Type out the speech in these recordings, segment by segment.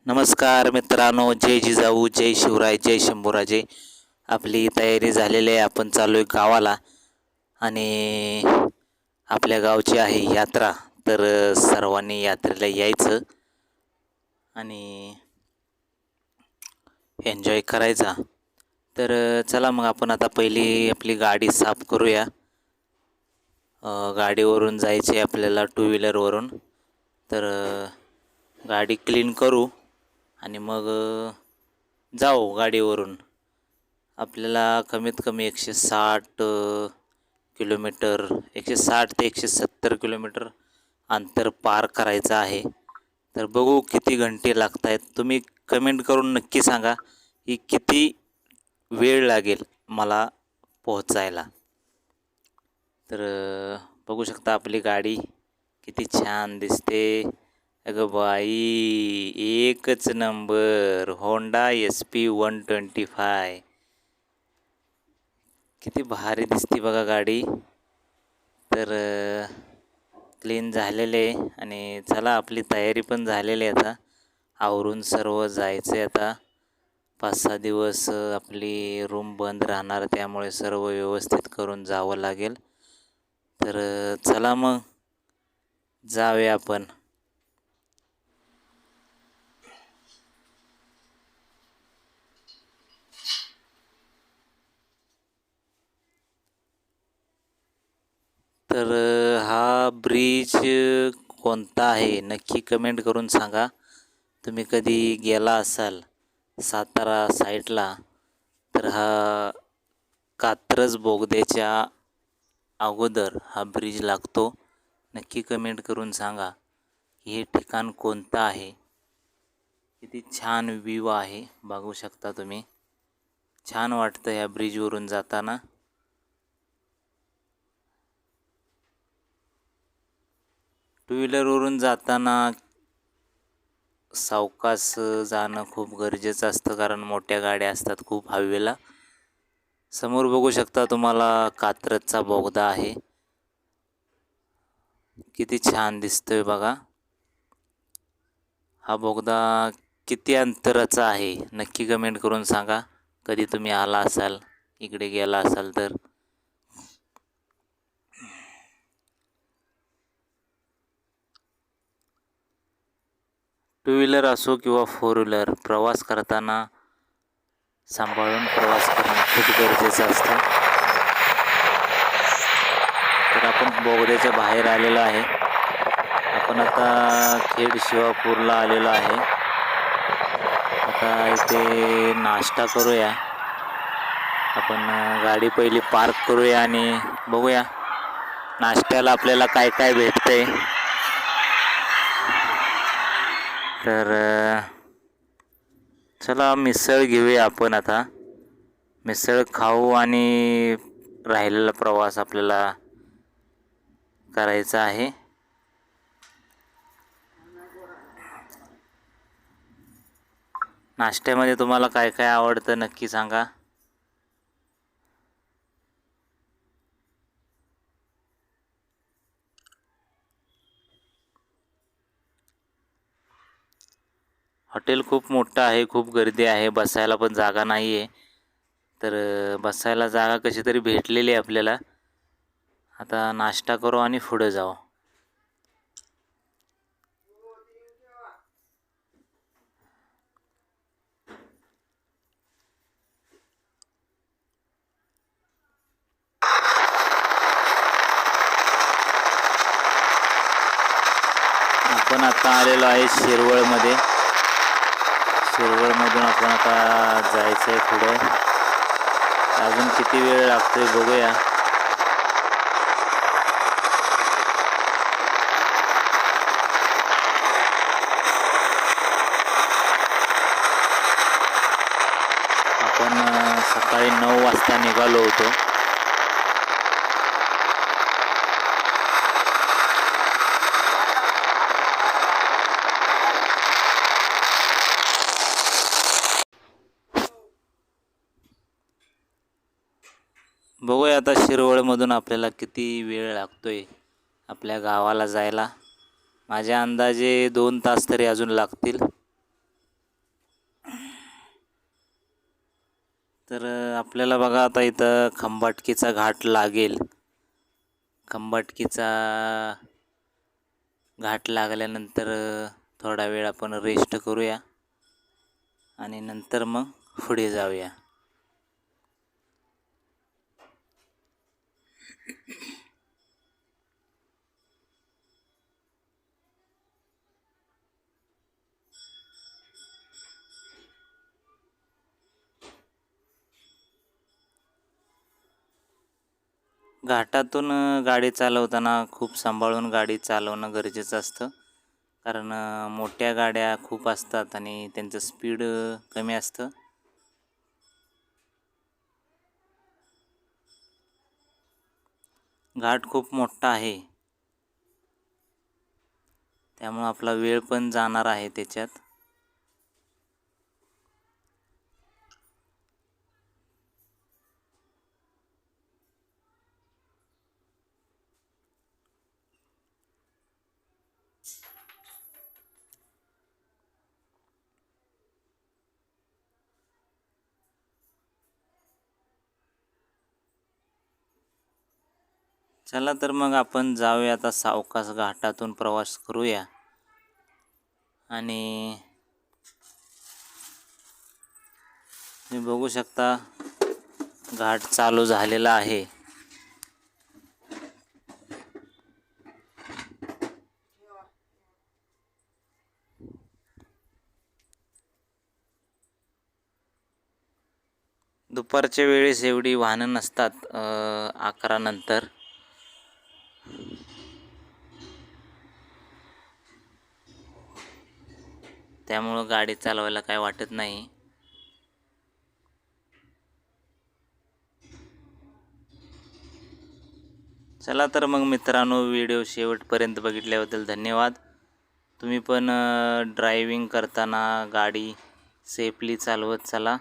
नमस्कार मित्रांनो, जय जिजाऊ, जय शिवराय, जय शंभूराजे. आपली तयारी झालेली आहे. आपण चालू आहे गावाला आणि आपल्या गावची आहे यात्रा. तर सर्वांनी यात्रेला यायचं आणि एन्जॉय करायचा. तर चला मग आपण आता पहिली आपली गाडी साफ करूया. गाडीवरून जायचे आपल्याला, टू व्हीलरवरून. तर गाडी क्लीन करू आणि मग जाऊ गाडीवरून. आपल्याला कमीत कमी 160 किलोमीटर, 160 ते 170 किलोमीटर अंतर पार करायचं आहे. तर बघू किती घंटे लागत आहेत. तुम्ही कमेंट करून नक्की सांगा की किती वेळ लागेल मला पोहोचायला. तर बघू शकता आपली गाडी किती छान दिसते. अगं बाई, एकच नंबर होंडा SP 125. किती भारी दिसते बघा गाडी. तर क्लीन झालेले आणि चला आपली तयारी पण झालेली आहे. आता आवरून सर्व जायचं आहे. आता 5-6 दिवस आपली रूम बंद राहणार, त्यामुळे सर्व व्यवस्थित करून जावं लागेल. तर चला मग जाऊया आपण. तर हा ब्रिज कोणता आहे नक्की कमेंट करून सांगा. तुम्ही कधी गेला असाल सातारा साईडला तर हा कात्रज बोगद्याच्या अगोदर हा ब्रिज लागतो. नक्की कमेंट करून सांगा की हे ठिकाण कोणतं आहे. किती छान व्ह्यू आहे, बघू शकता तुम्ही. छान वाटतं या ब्रिजवरून जाताना. टू व्हीलरवरून जाताना सावकाश जाणं खूप गरजेचं असतं, कारण मोठ्या गाड्या असतात खूप हवेला. समोर बघू शकता तुम्हाला कात्रजचा बोगदा आहे. किती छान दिसतोय बघा. हा बोगदा किती अंतराचा आहे नक्की कमेंट करून सांगा. कधी तुम्ही आला असाल, इकडे गेला असाल तर. टू व्हीलर असो किंवा 4 व्हीलर, प्रवास करताना सांभाळून प्रवास करणं खूप गरजेचं असतं. तर आपण बोगद्याच्या बाहेर आलेलो आहे. आपण आता खेड शिवापूरला आलेलो आहे. आता इथे नाश्ता करूया. आपण गाडी पहिली पार्क करूया आणि बघूया नाश्त्याला आपल्याला काय काय भेटतंय. तर चला मिसळ घेऊया आपण. आता मिसळ खाऊ आणि राहिलेला प्रवास आपल्याला करायचा आहे. नाश्त्यामध्ये तुम्हाला काय काय आवडतं नक्की सांगा. हॉटेल खूप मोठं आहे, खूप गर्दी आहे, बसायला पण जागा नाही आहे. तर बसायला जागा कशी तरी भेटलेली आहे आपल्याला. आता नाश्ता करू आणि पुढे जाऊ. आपण आता आलेलो आहे शिरवळमध्ये. शिरवळमधून आपण आता जायचं आहे पुढे. अजून किती वेळ लागतोय बघूया. आपण सकाळी 9 वाजता निघालो होतो. बघूया आता शिरवळमधून आपल्याला किती वेळ लागतोय आपल्या गावाला जायला. माझ्या अंदाजे 2 तास तरी अजून लागतील. तर आपल्याला बघा आता इथं खंबाटकीचा घाट लागेल. खंबाटकीचा घाट लागल्यानंतर थोडा वेळ आपण रेस्ट करूया आणि नंतर मग पुढे जाऊया. घाटातून गाडी चालवताना खूप सांभाळून गाडी चालवणं गरजेचं असतं. कारण मोठ्या गाड्या खूप असतात आणि त्यांचं स्पीड कमी असतं. घाट खूप मोठा आहे, त्यामुळं आपला वेळ पण जाणार आहे त्याच्यात. चला तर मग आपण जाऊया आता सावकाश घाटातून प्रवास करूया. आणि तुम्ही बघू शकता घाट चालू झालेला आहे. दुपारच्या वेळेस एवढी वाहनं नसतात 11 नंतर. त्यामुळं गाडी चालवायला काय वाटत नाही. चला तर मग मित्रांनो, व्हिडिओ शेवटपर्यंत बघितल्याबद्दल धन्यवाद. तुम्ही पण ड्रायव्हिंग करताना गाडी सेफली चालवत चला.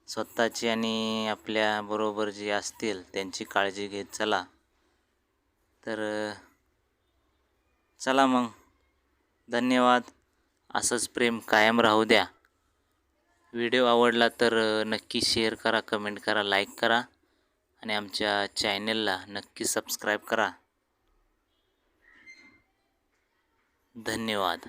स्वतःची आणि आपल्याबरोबर जे असतील त्यांची काळजी घेत चला. तर चला मग, धन्यवाद. असंच प्रेम कायम राहू द्या. व्हिडिओ आवडला तर नक्की शेअर करा, कमेंट करा, लाईक करा आणि आमच्या चॅनलला नक्की सबस्क्राईब करा. धन्यवाद.